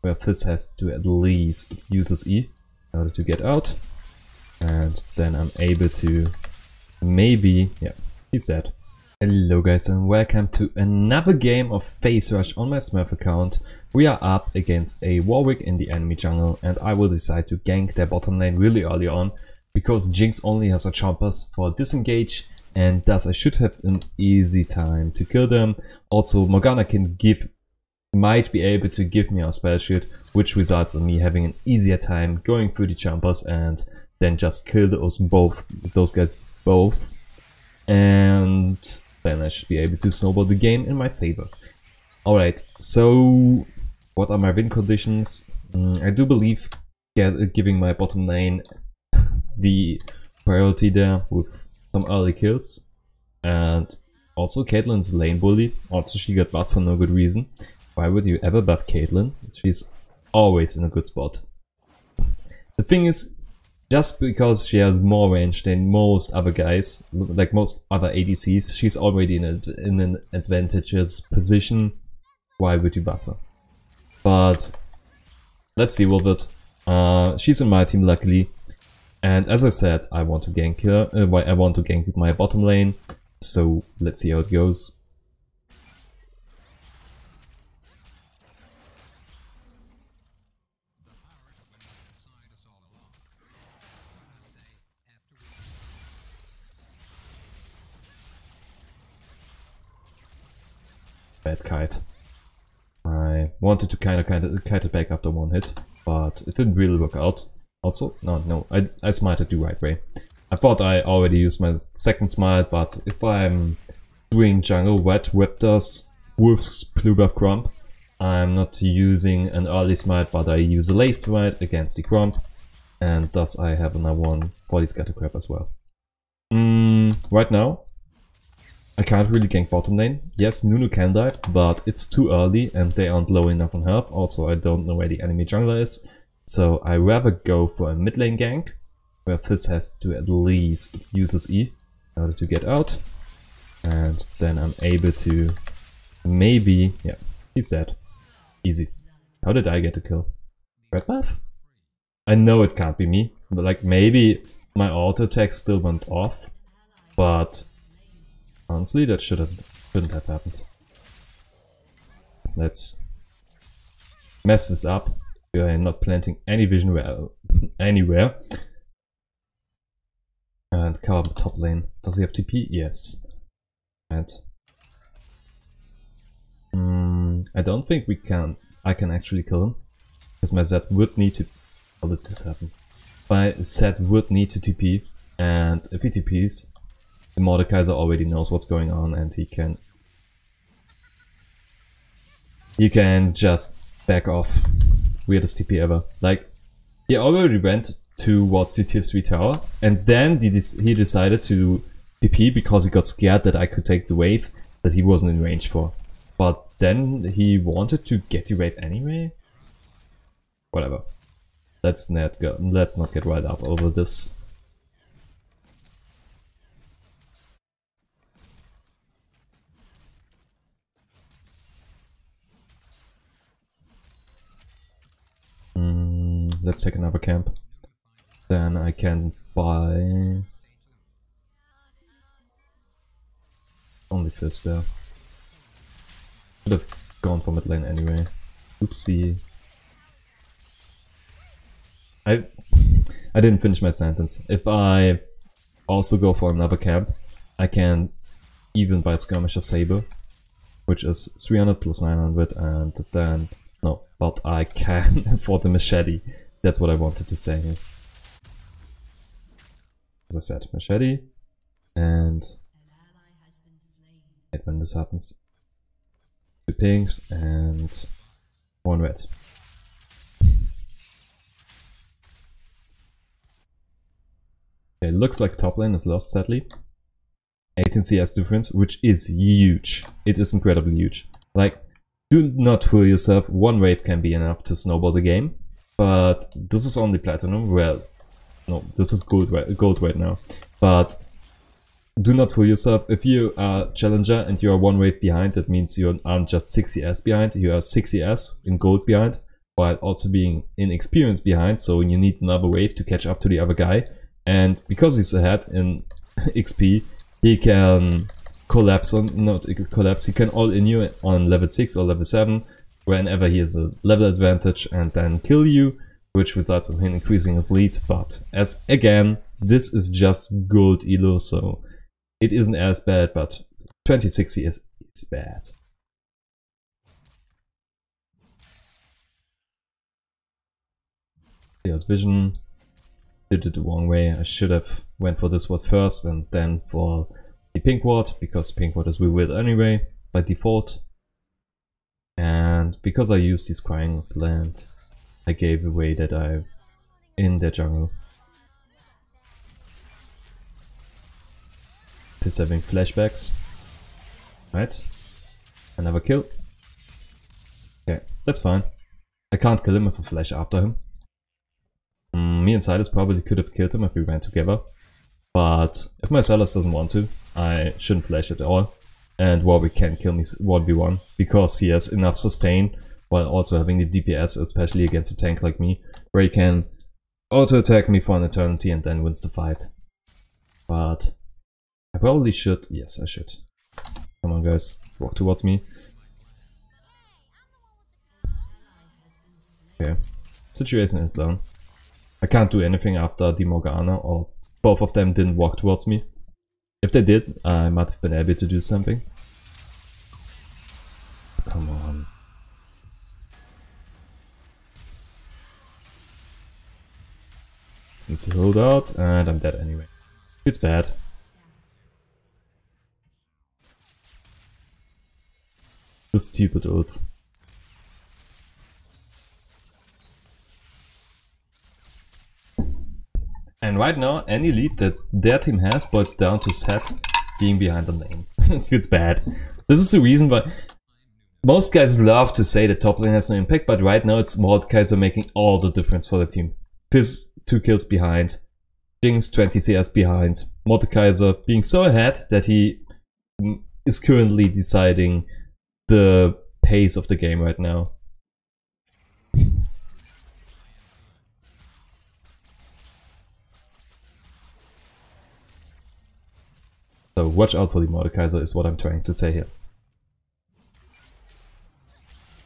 where Fizz has to at least use his E in order to get out. And then I'm able to maybe... yeah, he's dead. Hello guys and welcome to another game of Phase Rush on my Smurf account. We are up against a Warwick in the enemy jungle and I will decide to gank their bottom lane really early on because Jinx only has a chompers for disengage and thus I should have an easy time to kill them. Also Morgana might be able to give me a spell shield, which results in me having an easier time going through the chompers and then just kill those guys both, and then I should be able to snowball the game in my favor. Alright, so what are my win conditions? I do believe giving my bottom lane the priority there with some early kills, and also Caitlyn's lane bully. Also she got buffed for no good reason. Why would you ever buff Caitlyn? She's always in a good spot. The thing is, just because she has more range than most other guys, like most other ADCs, she's already in an advantageous position. Why would you buff her? But let's deal with it. She's in my team luckily, and as I said, I want to gank her. I want to gank my bottom lane. So let's see how it goes. Bad kite. I wanted to kind of kite it back after one hit, but it didn't really work out. Also, no, I smited the right way. I thought I already used my second smite, but if I'm doing jungle wet Raptors, Wolves, Plubuff, Crump, I'm not using an early smite, but I use a late smite against the Crump, and thus I have another one for the Scatter Crab as well. Right now, I can't really gank bottom lane. Yes, Nunu can die, but it's too early and they aren't low enough on health. Also, I don't know where the enemy jungler is. So I rather go for a mid lane gank, where Fizz has to at least use his E in order to get out. And then I'm able to maybe... yeah, he's dead. Easy. How did I get a kill? Red buff? I know it can't be me, but like maybe my auto attack still went off, but... honestly, that shouldn't have happened. Let's mess this up. We are not planting any vision anywhere. And cover the top lane. Does he have TP? Yes. And I don't think I can actually kill him. Because my Zed would need to... how did this happen? My Zed would need to TP, and if he TPs, the Mordekaiser already knows what's going on and he can just back off. Weirdest TP ever. Like, he already went towards the tier 3 tower and then he decided to TP because he got scared that I could take the wave that he wasn't in range for. But then he wanted to get the wave anyway? Whatever. Let's not get riled up over this. Let's take another camp. Then I can buy... only Fizz there. Should have gone for mid lane anyway. Oopsie. I didn't finish my sentence. If I also go for another camp, I can even buy Skirmisher Saber, which is 300 plus 900, and then... no, but I can afford the machete. That's what I wanted to say. As I said, machete, and when this happens, 2 pinks and 1 red. It looks like top lane is lost sadly. 18 CS difference, which is huge. It is incredibly huge. Like, do not fool yourself, 1 wave can be enough to snowball the game. But this is only platinum. Well, no, this is gold right now. But do not fool yourself. If you are challenger and you are 1 wave behind, that means you aren't just 6 CS behind, you are 6 CS in gold behind. while also being inexperienced behind, so you need another wave to catch up to the other guy. And because he's ahead in XP, he can collapse on, not collapse, he can all-in you on level 6 or level 7 whenever he has a level advantage and then kill you, which results in him increasing his lead. But as again, this is just gold elo, so it isn't as bad, but 2060 is bad. Failed vision. Did it the wrong way. I should have went for this ward first and then for the pink ward, because pink ward is revealed anyway by default. And because I used this crying land, I gave away that I'm in their jungle. He's having flashbacks. Right. Another kill. Okay, that's fine. I can't kill him if I flash after him. Me and Silas probably could have killed him if we ran together. But if my Silas doesn't want to, I shouldn't flash at all. And Warwick can kill me 1v1 because he has enough sustain while also having the DPS, especially against a tank like me, where he can auto-attack me for an eternity and then wins the fight. But I probably should. Yes, I should. Come on guys, walk towards me. Okay, situation is down. I can't do anything after the Morgana, or both of them didn't walk towards me. If they did, I might have been able to do something. Come on. Just need to hold out, and I'm dead anyway. It's bad. The stupid ult. And right now, any lead that their team has boils down to Set being behind the lane. It's bad. This is the reason why most guys love to say that top lane has no impact, but right now it's Mordekaiser making all the difference for the team. Fizz 2 kills behind, Jinx 20 CS behind, Mordekaiser being so ahead that he is currently deciding the pace of the game right now. So watch out for the Mordekaiser is what I'm trying to say here.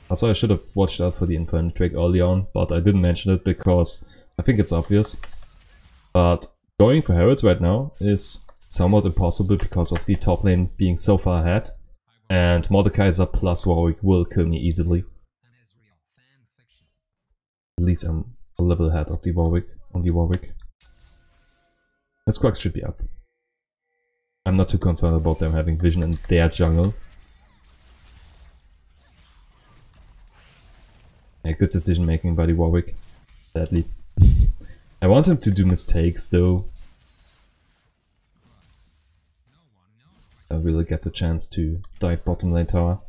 Also I should have watched out for the Infinite Drake early on, but I didn't mention it because I think it's obvious. But going for Heralds right now is somewhat impossible because of the top lane being so far ahead. And Mordekaiser plus Warwick will kill me easily. At least I'm a level ahead of the Warwick, on the Warwick. His Crux should be up. I'm not too concerned about them having vision in their jungle. A good decision making by the Warwick, sadly. I want him to do mistakes though. I really get the chance to dive bottom lane tower.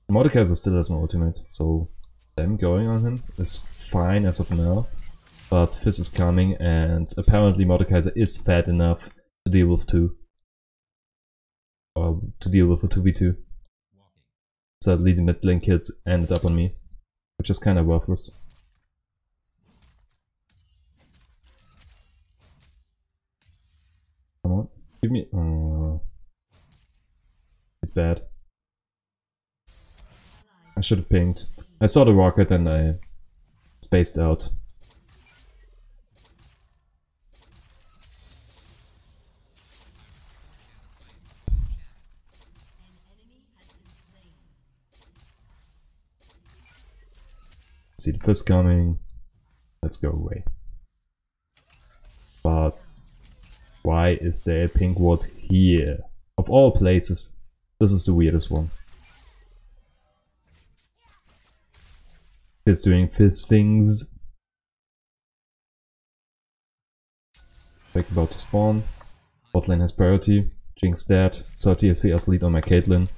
Mordekaiser still has no ultimate, so them going on him is fine as of now. But Fizz is coming and apparently Mordekaiser is fat enough to deal with 2. Or to deal with a 2v2. Sadly the mid lane kills ended up on me, which is kinda worthless. Come on, give me... It's bad. I should have pinged. I saw the rocket and I spaced out. See the Fizz coming. Let's go away. But why is there a pink ward here? Of all places, this is the weirdest one. Fizz doing Fizz things. Drake about to spawn. Bot lane has priority. Jinx dead. 30 CS lead on my Caitlyn.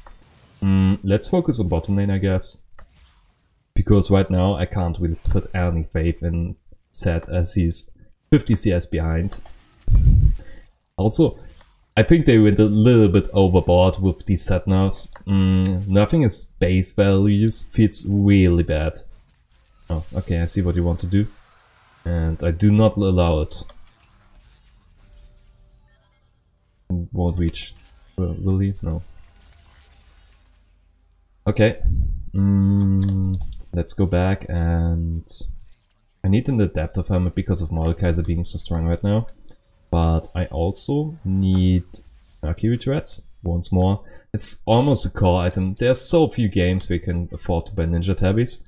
Let's focus on bottom lane, I guess. Because right now I can't really put any faith in Set as he's 50 CS behind. Also, I think they went a little bit overboard with these set notes. Nothing is base values feels really bad. Oh, okay, I see what you want to do. And I do not allow it. Won't reach. Will he? No. Okay. Let's go back and... I need an adaptive helmet because of Mordekaiser being so strong right now. But I also need Mercury Threads once more. It's almost a core item. There's so few games we can afford to buy Ninja Tabbies.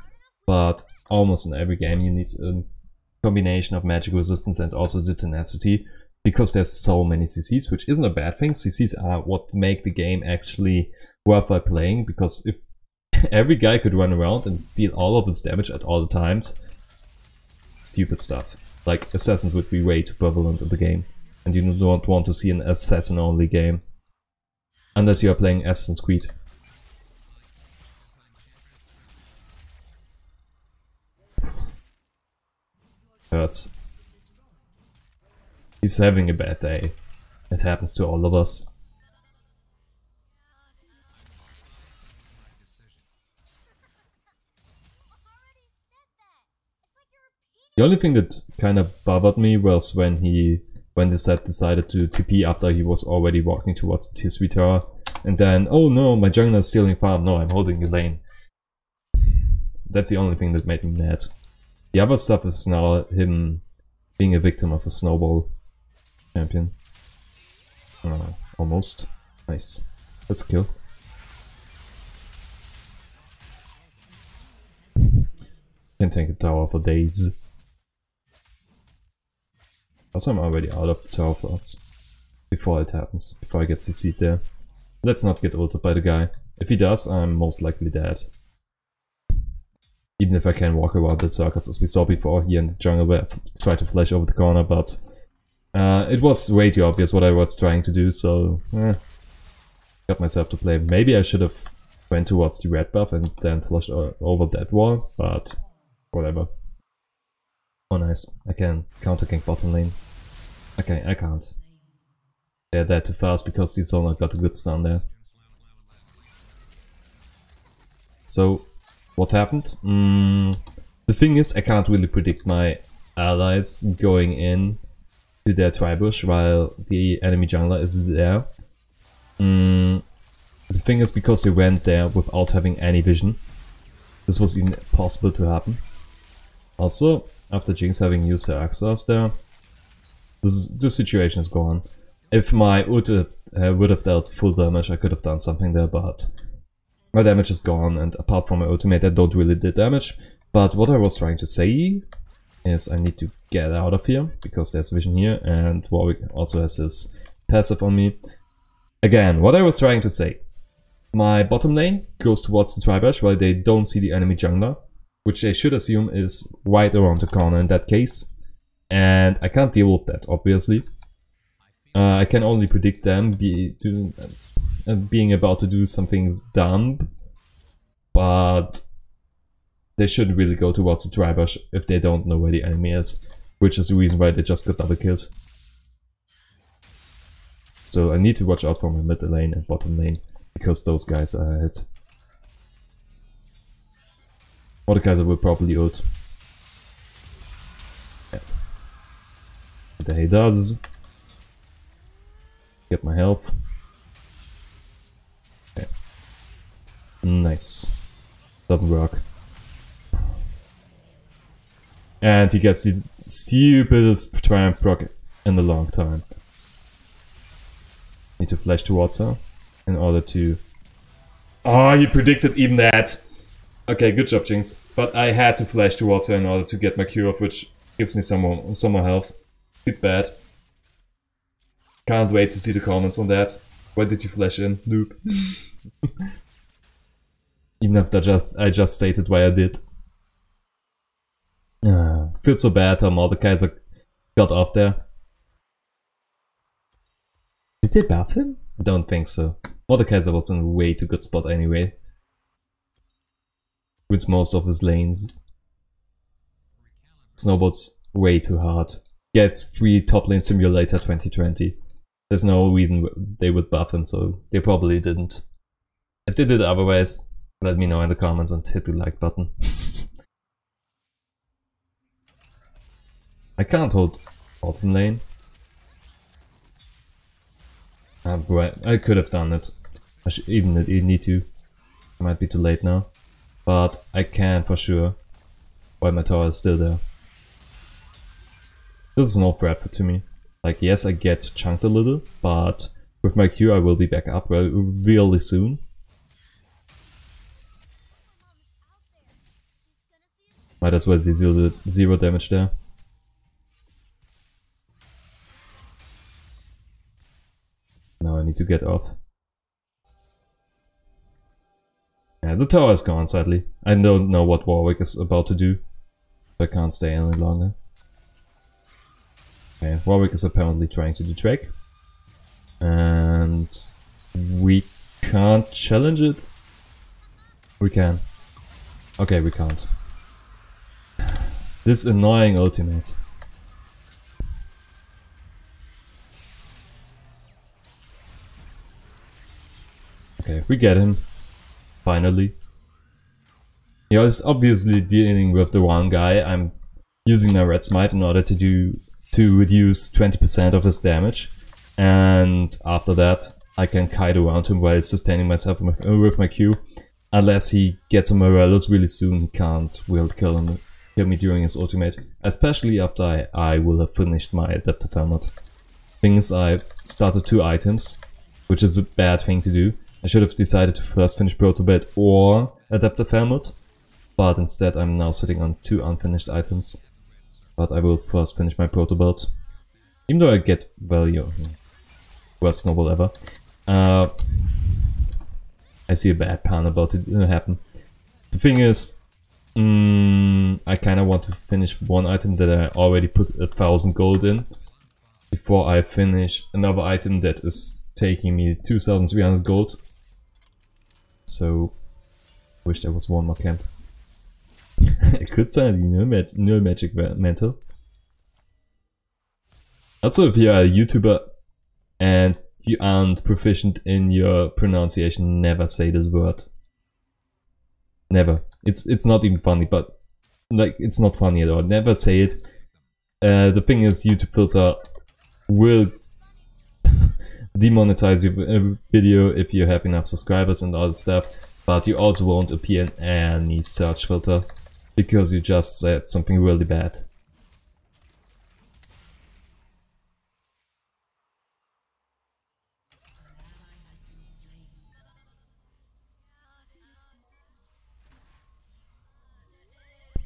But almost in every game you need a combination of magic resistance and also the tenacity. Because there's so many CCs, which isn't a bad thing. CCs are what make the game actually worthwhile playing. Because if every guy could run around and deal all of his damage at all the times, stupid stuff. Like, assassins would be way too prevalent in the game. And you don't want to see an assassin-only game. Unless you are playing Assassin's Creed. Hurts. He's having a bad day. It happens to all of us. The only thing that kind of bothered me was when the set decided to TP after he was already walking towards the tier 3 tower. And then, oh no, my jungler is stealing farm. No, I'm holding the lane. That's the only thing that made me mad. The other stuff is now him being a victim of a snowball champion. Almost. Nice. Let's kill. Can tank a tower for days. Also, I'm already out of the tower first. Before it happens. Before I get CC'd there. Let's not get ulted by the guy. If he does, I'm most likely dead. Even if I can walk around the circles as we saw before here in the jungle where I tried to flash over the corner, but it was way too obvious what I was trying to do, so got myself to blame. Maybe I should have went towards the red buff and then flashed over that wall, but whatever. Oh nice, I can counter gank bottom lane. Okay, I can't. They're dead too fast because the Zona got a good stun there. So, what happened? The thing is, I can't really predict my allies going in to their tribush while the enemy jungler is there. The thing is, because they went there without having any vision, this was even possible to happen. Also, after Jinx having used her Axos there, this situation is gone. If my ult would have dealt full damage, I could have done something there, but my damage is gone, and apart from my ultimate, I don't really do damage. But what I was trying to say is I need to get out of here, because there's vision here, and Warwick also has his passive on me. Again, what I was trying to say. My bottom lane goes towards the tribush while they don't see the enemy jungler, which they should assume is right around the corner in that case. And I can't deal with that, obviously. I can only predict them being about to do something dumb, but they shouldn't really go towards the tribush if they don't know where the enemy is, which is the reason why they just got double killed. So I need to watch out for my mid lane and bottom lane, because those guys are ahead. Mordekaiser will probably ult. Yeah. There he does. Get my health. Okay. Nice. Doesn't work. And he gets the stupidest triumph proc in a long time. Need to flash towards her in order to... Oh, he predicted even that! Okay, good job, Jinx. But I had to flash towards her in order to get my Q off, which gives me some more health. It's bad. Can't wait to see the comments on that. Why did you flash in, noob? Even if I just stated why I did. Feels so bad how Mordekaiser got off there. Did they buff him? I don't think so. Mordekaiser was in a way too good spot anyway. With most of his lanes. Snowball's way too hard. Gets free top lane simulator 2020. There's no reason they would buff him, so they probably didn't. If they did otherwise, let me know in the comments and hit the like button. I can't hold bottom lane. I could have done it. I even need to. I might be too late now. But I can for sure. While my tower is still there. This is no threat to me. Like, yes, I get chunked a little, but with my Q I will be back up really soon. Might as well do zero damage there. Now I need to get off. Yeah, the tower is gone, sadly. I don't know what Warwick is about to do. So I can't stay any longer. Okay, Warwick is apparently trying to do Drake. And we can't challenge it. We can. Okay, we can't. This annoying ultimate. Okay, we get him. Finally. You know, it's obviously dealing with the wrong guy. I'm using my red smite in order to reduce 20% of his damage. And after that, I can kite around him while sustaining myself with my Q. Unless he gets a Morellos really soon, he can't will kill me during his ultimate. Especially after I will have finished my Adaptive Helmet. Thing is, I started 2 items, which is a bad thing to do. I should have decided to first finish Protobelt or Adaptive Helmet, but instead I'm now sitting on 2 unfinished items. But I will first finish my Protobelt. Even though I get value. Worst snowball ever. I see a bad pan about to happen. The thing is, I kinda want to finish one item that I already put 1,000 gold in before I finish another item that is taking me 2,300 gold. So, wish there was one more camp. It could sound no magic mental. Also, if you're a YouTuber and you aren't proficient in your pronunciation, never say this word. Never. It's not even funny, but like it's not funny at all. Never say it. The thing is, YouTube filter will demonetize your video if you have enough subscribers and all that stuff, but you also won't appear in any search filter because you just said something really bad.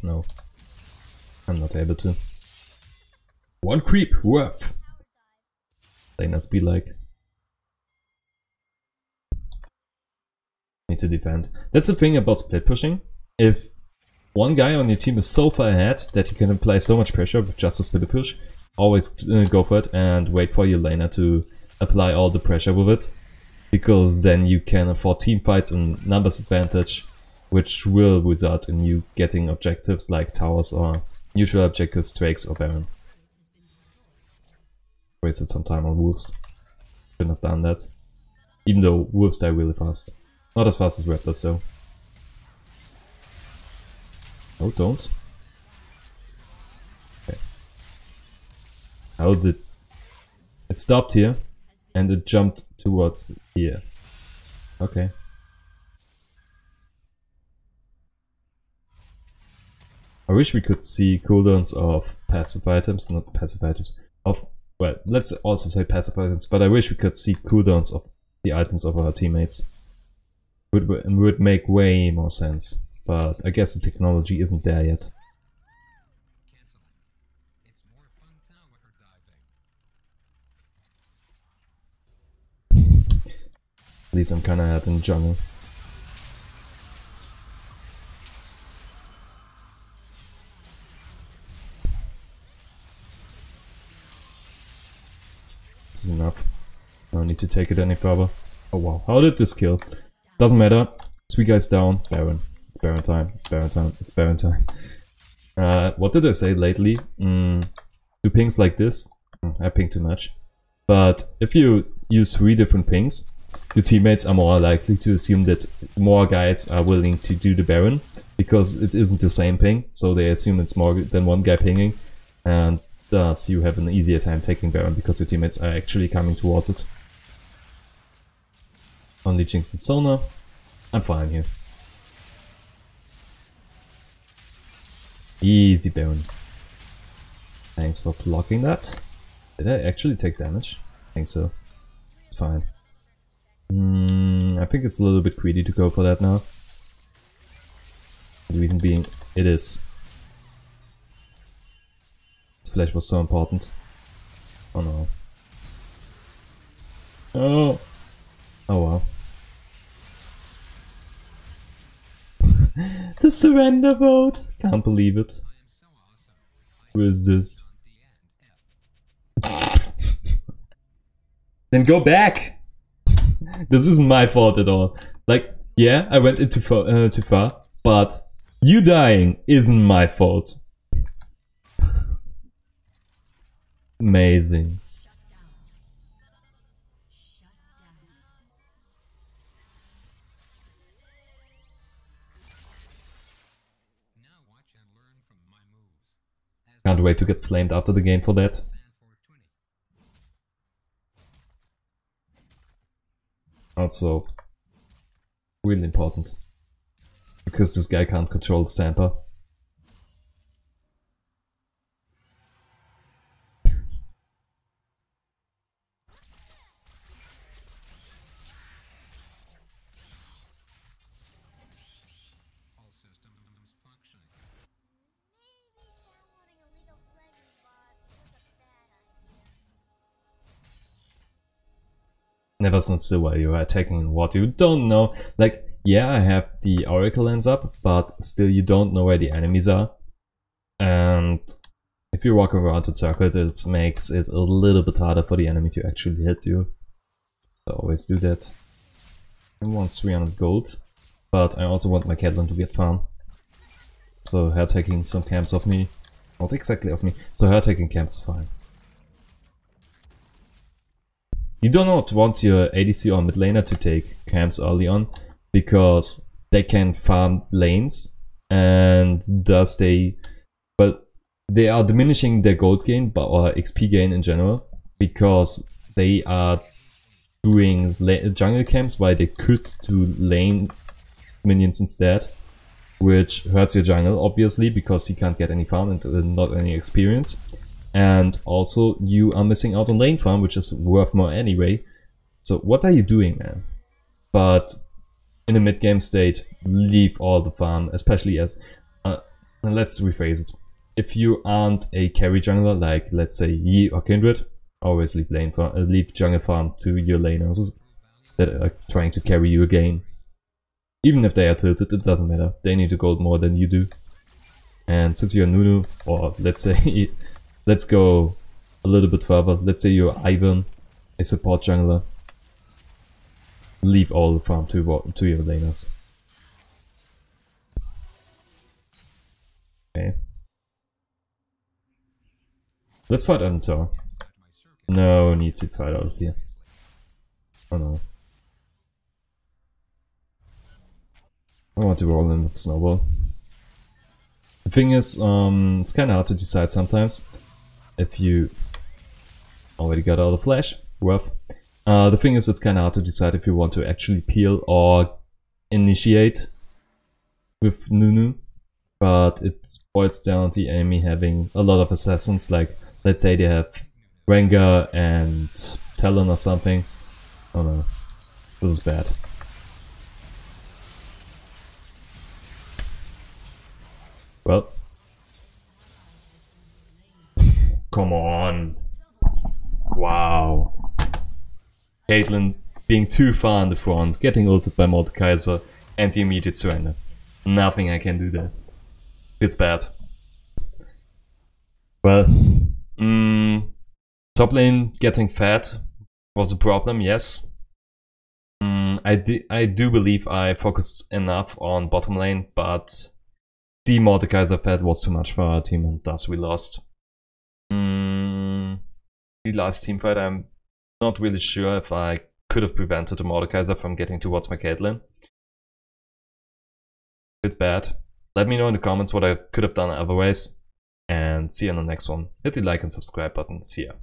No, I'm not able to. One creep, worth. They must be like. Need to defend. That's the thing about split pushing. If one guy on your team is so far ahead that you can apply so much pressure with just a split push, always go for it and wait for your laner to apply all the pressure with it. Because then you can afford team fights and numbers advantage, which will result in you getting objectives like towers or neutral objectives, Drakes or Baron. Wasted some time on wolves. Shouldn't have done that. Even though wolves die really fast. Not as fast as raptors though. Oh, don't. Okay. How did... It stopped here and it jumped towards here. Okay. I wish we could see cooldowns of passive items, not passive items, of, well, let's also say passive items, but I wish we could see cooldowns of the items of our teammates. Would make way more sense, but I guess the technology isn't there yet. At least I'm kinda out in the jungle. This is enough. I don't need to take it any further. Oh wow, how did this kill? Doesn't matter. 3 guys down. Baron. It's Baron time. It's Baron time. It's Baron time. What did I say lately? Do pings like this? I ping too much. But if you use 3 different pings, your teammates are more likely to assume that more guys are willing to do the Baron, because it isn't the same ping, so they assume it's more than one guy pinging, and thus you have an easier time taking Baron because your teammates are actually coming towards it. Only Jinx and Sona. I'm fine here. Easy Baron. Thanks for blocking that. Did I actually take damage? I think so. It's fine. I think it's a little bit greedy to go for that now. The reason being, it is. This flash was so important. Oh no. Oh! Oh wow. The surrender vote! Can't believe it. Who is this? Then go back! This isn't my fault at all. Like, yeah, I went in too far, but you dying isn't my fault. Amazing. Can't wait to get flamed after the game for that. Also, really important. Because this guy can't control his temper. Never stand still while you are attacking what you don't know. Like, yeah, I have the Oracle lens up, but still you don't know where the enemies are. And if you walk around in circles, it makes it a little bit harder for the enemy to actually hit you. So always do that. I want 300 gold, but I also want my Catelyn to get farm. So her taking some camps off me. Not exactly off me, so her taking camps is fine. You do not want your ADC or mid laner to take camps early on, because they can farm lanes, and thus they are diminishing their gold gain or XP gain in general, because they are doing jungle camps while they could do lane minions instead, which hurts your jungle obviously because you can't get any farm and not any experience. And also you are missing out on lane farm, which is worth more anyway. So what are you doing, man? But in a mid game state, leave all the farm, especially as let's rephrase it. If you aren't a carry jungler, like let's say Yi or Kindred, always leave lane farm, leave jungle farm to your laners that are trying to carry you again. Even if they are tilted, it doesn't matter. They need to gold more than you do. And since you're Nunu, or let's say let's go a little bit further. Let's say you're Ivan, a support jungler. Leave all the farm to your laners. Okay. Let's fight on the tower. No need to fight out of here. Oh no. I want to roll in with Snowball. The thing is, it's kinda hard to decide sometimes. If you already got out of flash, rough. The thing is, it's kinda hard to decide if you want to actually peel or initiate with Nunu. But it boils down to the enemy having a lot of assassins, like let's say they have Rengar and Talon or something. Oh no, this is bad. Well. Come on. Wow. Caitlyn being too far in the front, getting ulted by Mordekaiser, and the immediate surrender. Nothing I can do there. It's bad. Well, top lane getting fat was a problem, yes. I do believe I focused enough on bottom lane, but the Mordekaiser fat was too much for our team, and thus we lost. The last team fight, I'm Not really sure if I could have prevented the Mordekaiser from getting towards my Caitlyn. If it's bad, let me know in the comments what I could have done otherwise. And see you in the next one. Hit the like and subscribe button. See ya.